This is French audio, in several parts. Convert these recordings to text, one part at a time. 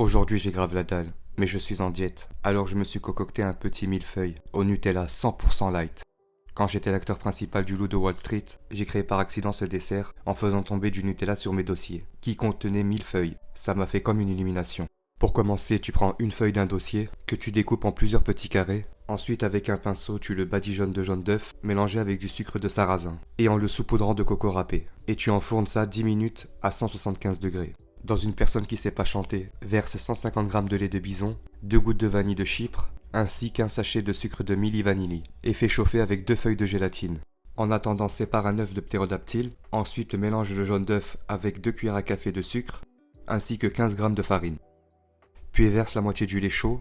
Aujourd'hui j'ai grave la dalle, mais je suis en diète, alors je me suis concocté un petit millefeuille au Nutella 100% light. Quand j'étais l'acteur principal du Loup de Wall Street, j'ai créé par accident ce dessert en faisant tomber du Nutella sur mes dossiers, qui contenaient 1000 feuilles. Ça m'a fait comme une illumination. Pour commencer, tu prends une feuille d'un dossier, que tu découpes en plusieurs petits carrés. Ensuite, avec un pinceau, tu le badigeonnes de jaune d'œuf, mélangé avec du sucre de sarrasin, et en le saupoudrant de coco râpé. Et tu enfournes ça 10 minutes à 175 degrés. Dans une personne qui sait pas chanter, verse 150 g de lait de bison, 2 gouttes de vanille de Chypre, ainsi qu'un sachet de sucre de Milli Vanilli, et fais chauffer avec 2 feuilles de gélatine. En attendant, sépare un œuf de ptérodactyle, ensuite mélange le jaune d'œuf avec 2 cuillères à café de sucre, ainsi que 15 g de farine. Puis verse la moitié du lait chaud,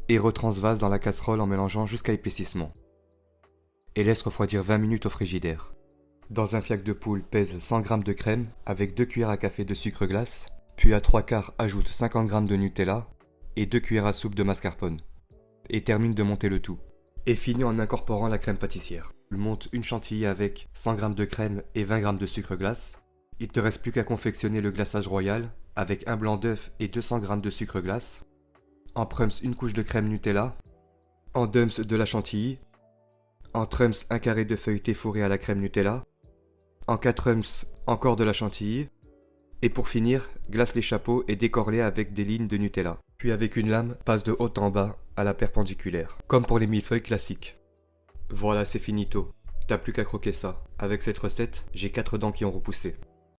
et retransvase dans la casserole en mélangeant jusqu'à épaississement. Et laisse refroidir 20 minutes au frigidaire. Dans un fiac de poule, pèse 100 g de crème avec 2 cuillères à café de sucre glace, puis à 3/4 ajoute 50 g de Nutella et 2 cuillères à soupe de mascarpone. Et termine de monter le tout. Et finis en incorporant la crème pâtissière. Monte une chantilly avec 100 g de crème et 20 g de sucre glace. Il te reste plus qu'à confectionner le glaçage royal avec un blanc d'œuf et 200 g de sucre glace. En prums une couche de crème Nutella. En dumps de la chantilly. En trums un carré de feuilleté fourré à la crème Nutella. En 4 trums encore de la chantilly. Et pour finir, glace les chapeaux et décore-les avec des lignes de Nutella. Puis avec une lame, passe de haut en bas à la perpendiculaire, comme pour les millefeuilles classiques. Voilà, c'est finito. T'as plus qu'à croquer ça. Avec cette recette, j'ai 4 dents qui ont repoussé.